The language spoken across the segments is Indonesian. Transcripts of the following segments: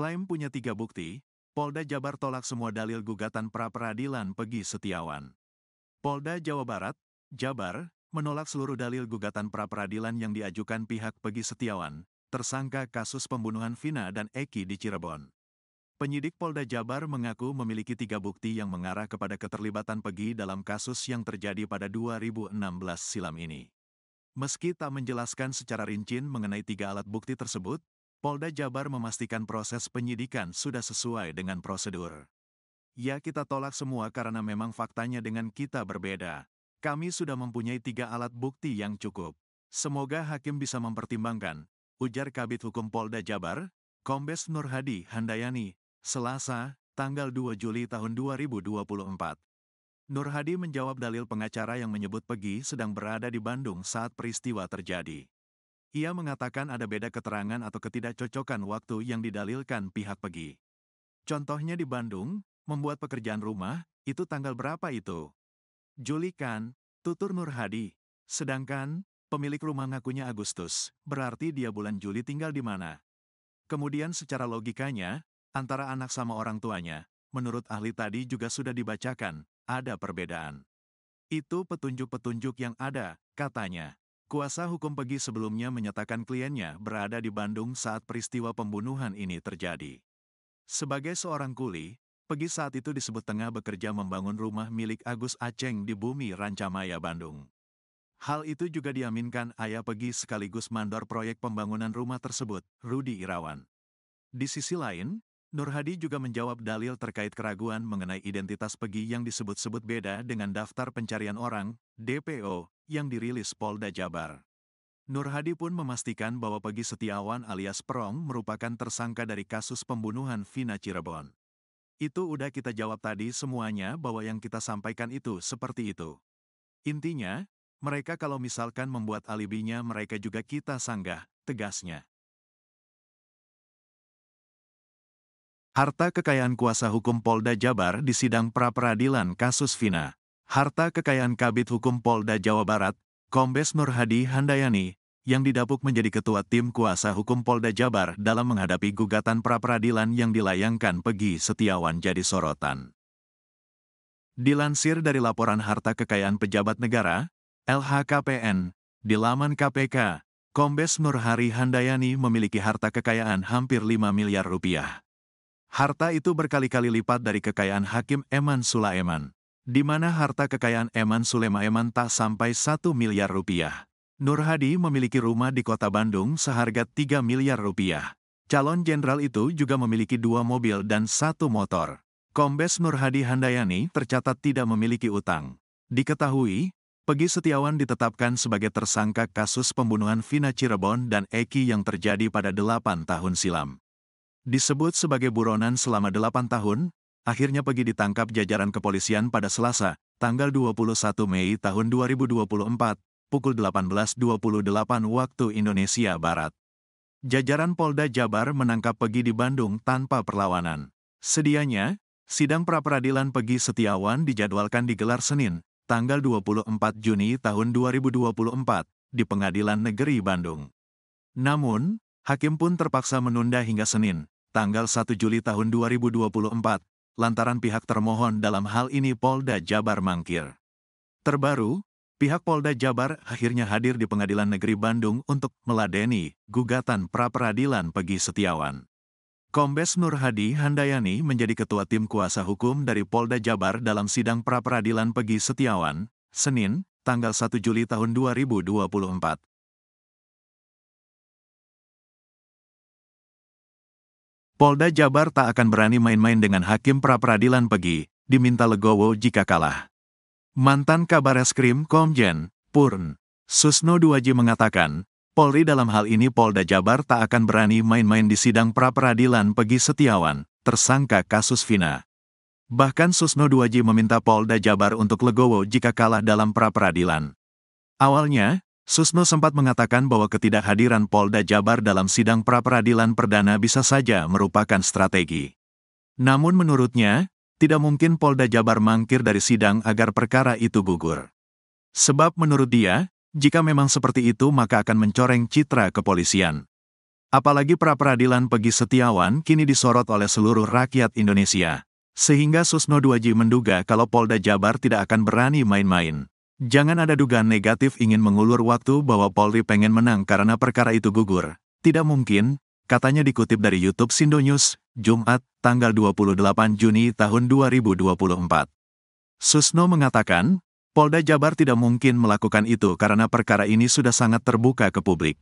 Klaim punya 3 bukti, Polda Jabar tolak semua dalil gugatan pra-peradilan Pegi Setiawan. Polda Jawa Barat, Jabar, menolak seluruh dalil gugatan pra-peradilan yang diajukan pihak Pegi Setiawan, tersangka kasus pembunuhan Vina dan Eki di Cirebon. Penyidik Polda Jabar mengaku memiliki 3 bukti yang mengarah kepada keterlibatan Pegi dalam kasus yang terjadi pada 2016 silam ini. Meski tak menjelaskan secara rinci mengenai 3 alat bukti tersebut, Polda Jabar memastikan proses penyidikan sudah sesuai dengan prosedur. Ya, kita tolak semua karena memang faktanya dengan kita berbeda. Kami sudah mempunyai 3 alat bukti yang cukup. Semoga hakim bisa mempertimbangkan, ujar Kabid Hukum Polda Jabar, Kombes Nur Hadi Handayani, Selasa, tanggal 2 Juli tahun 2024. Nur Hadi menjawab dalil pengacara yang menyebut Pegi sedang berada di Bandung saat peristiwa terjadi. Ia mengatakan ada beda keterangan atau ketidakcocokan waktu yang didalilkan pihak Pegi. Contohnya di Bandung, membuat pekerjaan rumah, itu tanggal berapa itu? Juli kan, tutur Nur Hadi. Sedangkan, pemilik rumah ngakunya Agustus, berarti dia bulan Juli tinggal di mana? Kemudian secara logikanya, antara anak sama orang tuanya, menurut ahli tadi juga sudah dibacakan, ada perbedaan. Itu petunjuk-petunjuk yang ada, katanya. Kuasa hukum Pegi sebelumnya menyatakan kliennya berada di Bandung saat peristiwa pembunuhan ini terjadi. Sebagai seorang kuli, Pegi saat itu disebut tengah bekerja membangun rumah milik Agus Aceng di Bumi Rancamaya, Bandung. Hal itu juga diaminkan ayah Pegi sekaligus mandor proyek pembangunan rumah tersebut, Rudi Irawan. Di sisi lain, Nur Hadi juga menjawab dalil terkait keraguan mengenai identitas Pegi yang disebut-sebut beda dengan daftar pencarian orang, DPO, yang dirilis Polda Jabar. Nur Hadi pun memastikan bahwa Pegi Setiawan alias Perong merupakan tersangka dari kasus pembunuhan Vina Cirebon. Itu udah kita jawab tadi semuanya bahwa yang kita sampaikan itu seperti itu. Intinya, mereka kalau misalkan membuat alibinya mereka juga kita sanggah, tegasnya. Harta kekayaan kuasa hukum Polda Jabar di sidang pra-peradilan kasus Vina. Harta kekayaan Kabid Hukum Polda Jawa Barat, Kombes Nur Hadi Handayani, yang didapuk menjadi ketua tim kuasa hukum Polda Jabar dalam menghadapi gugatan pra-peradilan yang dilayangkan Pegi Setiawan jadi sorotan. Dilansir dari laporan harta kekayaan pejabat negara, LHKPN, di laman KPK, Kombes Nur Hadi Handayani memiliki harta kekayaan hampir 5 miliar rupiah. Harta itu berkali-kali lipat dari kekayaan Hakim Eman Sulaiman, di mana harta kekayaan Eman Sulaiman tak sampai 1 miliar rupiah. Nur Hadi memiliki rumah di kota Bandung seharga 3 miliar rupiah. Calon jenderal itu juga memiliki 2 mobil dan 1 motor. Kombes Nur Hadi Handayani tercatat tidak memiliki utang. Diketahui, Pegi Setiawan ditetapkan sebagai tersangka kasus pembunuhan Vina Cirebon dan Eki yang terjadi pada 8 tahun silam. Disebut sebagai buronan selama 8 tahun, akhirnya Pegi ditangkap jajaran kepolisian pada Selasa, tanggal 21 Mei tahun 2024, pukul 18.28 waktu Indonesia Barat. Jajaran Polda Jabar menangkap Pegi di Bandung tanpa perlawanan. Sedianya, sidang pra-peradilan Pegi Setiawan dijadwalkan digelar Senin, tanggal 24 Juni tahun 2024, di Pengadilan Negeri Bandung. Namun, hakim pun terpaksa menunda hingga Senin, tanggal 1 Juli tahun 2024, lantaran pihak termohon dalam hal ini Polda Jabar mangkir. Terbaru, pihak Polda Jabar akhirnya hadir di Pengadilan Negeri Bandung untuk meladeni gugatan pra-peradilan Pegi Setiawan. Kombes Nur Hadi Handayani menjadi ketua tim kuasa hukum dari Polda Jabar dalam sidang pra-peradilan Pegi Setiawan, Senin, tanggal 1 Juli tahun 2024. Polda Jabar tak akan berani main-main dengan hakim pra-peradilan Pegi, diminta legowo jika kalah. Mantan Kabareskrim Komjen, Purn, Susno Duaji mengatakan, Polri dalam hal ini Polda Jabar tak akan berani main-main di sidang pra-peradilan Pegi Setiawan, tersangka kasus Vina. Bahkan Susno Duaji meminta Polda Jabar untuk legowo jika kalah dalam pra-peradilan. Awalnya, Susno sempat mengatakan bahwa ketidakhadiran Polda Jabar dalam sidang pra-peradilan perdana bisa saja merupakan strategi. Namun menurutnya, tidak mungkin Polda Jabar mangkir dari sidang agar perkara itu gugur. Sebab menurut dia, jika memang seperti itu maka akan mencoreng citra kepolisian. Apalagi pra-peradilan Peggy Setiawan kini disorot oleh seluruh rakyat Indonesia. Sehingga Susno Duaji menduga kalau Polda Jabar tidak akan berani main-main. Jangan ada dugaan negatif ingin mengulur waktu bahwa Polri pengen menang karena perkara itu gugur. Tidak mungkin, katanya dikutip dari YouTube Sindo News, Jumat, tanggal 28 Juni tahun 2024. Susno mengatakan, Polda Jabar tidak mungkin melakukan itu karena perkara ini sudah sangat terbuka ke publik.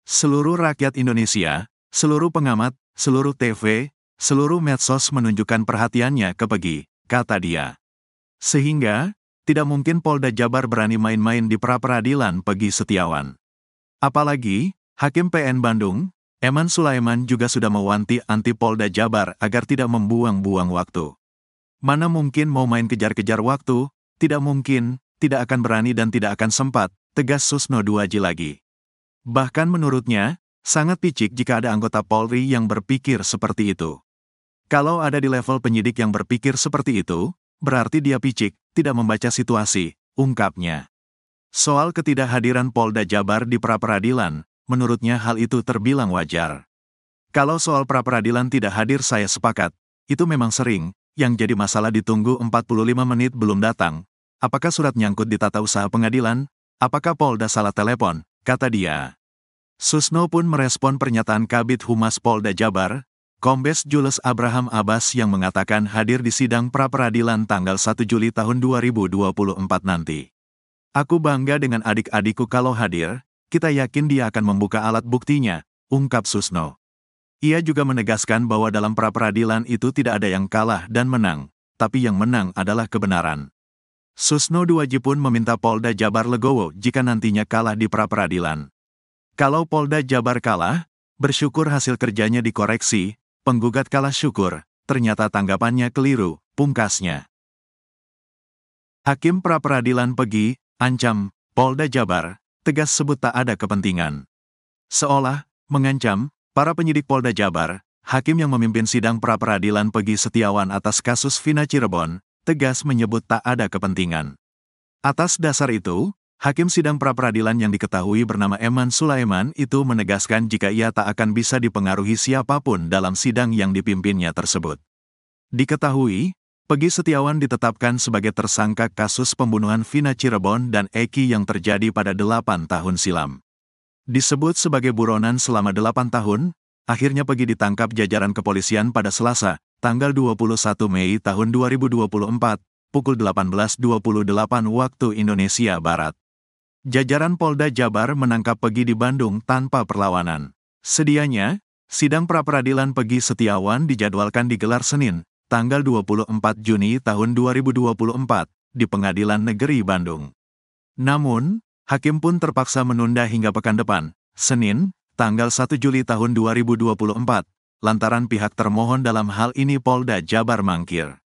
Seluruh rakyat Indonesia, seluruh pengamat, seluruh TV, seluruh medsos menunjukkan perhatiannya ke Peggy, kata dia. Sehingga, tidak mungkin Polda Jabar berani main-main di pra-peradilan Peggy Setiawan. Apalagi, Hakim PN Bandung, Eman Sulaiman juga sudah mewanti-anti Polda Jabar agar tidak membuang-buang waktu. Mana mungkin mau main kejar-kejar waktu, tidak mungkin, tidak akan berani dan tidak akan sempat, tegas Susno Duaji lagi. Bahkan menurutnya, sangat picik jika ada anggota Polri yang berpikir seperti itu. Kalau ada di level penyidik yang berpikir seperti itu, berarti dia picik, tidak membaca situasi, ungkapnya. Soal ketidakhadiran Polda Jabar di pra-peradilan, menurutnya hal itu terbilang wajar. Kalau soal pra-peradilan tidak hadir saya sepakat, itu memang sering, yang jadi masalah ditunggu 45 menit belum datang. Apakah surat nyangkut di tata usaha pengadilan? Apakah Polda salah telepon? Kata dia. Susno pun merespon pernyataan Kabid Humas Polda Jabar, Kombes Jules Abraham Abbas yang mengatakan hadir di sidang pra-peradilan tanggal 1 Juli tahun 2024 nanti. Aku bangga dengan adik-adikku kalau hadir, kita yakin dia akan membuka alat buktinya, ungkap Susno. Ia juga menegaskan bahwa dalam pra-peradilan itu tidak ada yang kalah dan menang, tapi yang menang adalah kebenaran. Susno Duaji pun meminta Polda Jabar legowo jika nantinya kalah di pra-peradilan. Kalau Polda Jabar kalah, bersyukur hasil kerjanya dikoreksi, penggugat kalah syukur, ternyata tanggapannya keliru, pungkasnya. Hakim pra-peradilan Peggy, ancam, Polda Jabar, tegas sebut tak ada kepentingan. Seolah, mengancam, para penyidik Polda Jabar, hakim yang memimpin sidang pra-peradilan Peggy Setiawan atas kasus Vina Cirebon, tegas menyebut tak ada kepentingan. Atas dasar itu, hakim sidang pra-peradilan yang diketahui bernama Eman Sulaiman itu menegaskan jika ia tak akan bisa dipengaruhi siapapun dalam sidang yang dipimpinnya tersebut. Diketahui, Peggy Setiawan ditetapkan sebagai tersangka kasus pembunuhan Vina Cirebon dan Eki yang terjadi pada 8 tahun silam. Disebut sebagai buronan selama 8 tahun, akhirnya Peggy ditangkap jajaran kepolisian pada Selasa, tanggal 21 Mei tahun 2024, pukul 18.28 waktu Indonesia Barat. Jajaran Polda Jabar menangkap Peggy di Bandung tanpa perlawanan. Sedianya, sidang pra-peradilan Peggy Setiawan dijadwalkan digelar Senin, tanggal 24 Juni tahun 2024, di Pengadilan Negeri Bandung. Namun, hakim pun terpaksa menunda hingga pekan depan, Senin, tanggal 1 Juli tahun 2024, lantaran pihak termohon dalam hal ini Polda Jabar mangkir.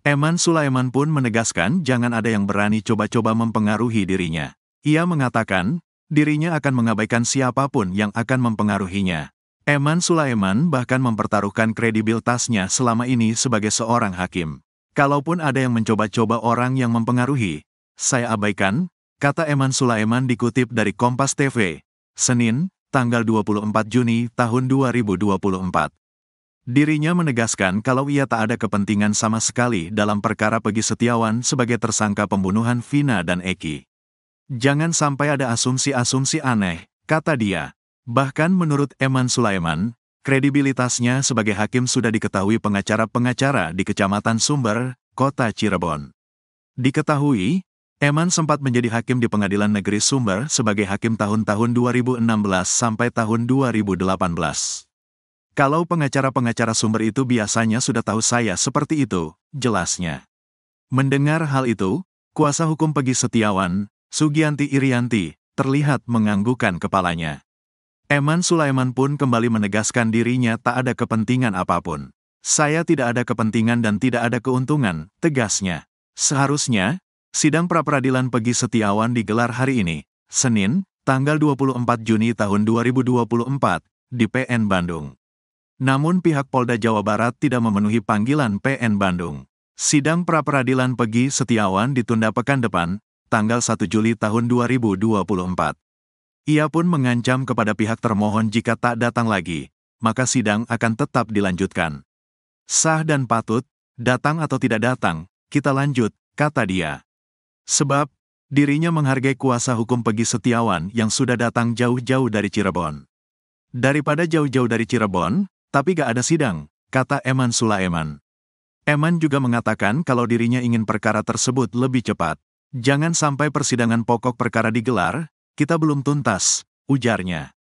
Eman Sulaiman pun menegaskan jangan ada yang berani coba-coba mempengaruhi dirinya. Ia mengatakan, dirinya akan mengabaikan siapapun yang akan mempengaruhinya. Eman Sulaiman bahkan mempertaruhkan kredibilitasnya selama ini sebagai seorang hakim. Kalaupun ada yang mencoba-coba orang yang mempengaruhi, saya abaikan, kata Eman Sulaiman dikutip dari Kompas TV, Senin, tanggal 24 Juni tahun 2024. Dirinya menegaskan kalau ia tak ada kepentingan sama sekali dalam perkara Peggy Setiawan sebagai tersangka pembunuhan Vina dan Eki. Jangan sampai ada asumsi-asumsi aneh, kata dia. Bahkan menurut Eman Sulaiman, kredibilitasnya sebagai hakim sudah diketahui pengacara-pengacara di Kecamatan Sumber, Kota Cirebon. Diketahui, Eman sempat menjadi hakim di Pengadilan Negeri Sumber sebagai hakim tahun-tahun 2016 sampai tahun 2018. Kalau pengacara-pengacara Sumber itu biasanya sudah tahu saya seperti itu, jelasnya. Mendengar hal itu, kuasa hukum Peggy Setiawan, Sugianti Irianti, terlihat menganggukkan kepalanya. Eman Sulaiman pun kembali menegaskan dirinya tak ada kepentingan apapun. Saya tidak ada kepentingan dan tidak ada keuntungan, tegasnya. Seharusnya, sidang pra-peradilan Peggy Setiawan digelar hari ini, Senin, tanggal 24 Juni tahun 2024, di PN Bandung. Namun pihak Polda Jawa Barat tidak memenuhi panggilan PN Bandung. Sidang pra-peradilan Peggy Setiawan ditunda pekan depan, tanggal 1 Juli tahun 2024. Ia pun mengancam kepada pihak termohon jika tak datang lagi, maka sidang akan tetap dilanjutkan. Sah dan patut, datang atau tidak datang, kita lanjut, kata dia. Sebab, dirinya menghargai kuasa hukum Peggy Setiawan yang sudah datang jauh-jauh dari Cirebon. Daripada jauh-jauh dari Cirebon, tapi gak ada sidang, kata Eman Sulaiman. Eman juga mengatakan kalau dirinya ingin perkara tersebut lebih cepat. Jangan sampai persidangan pokok perkara digelar, kita belum tuntas, ujarnya.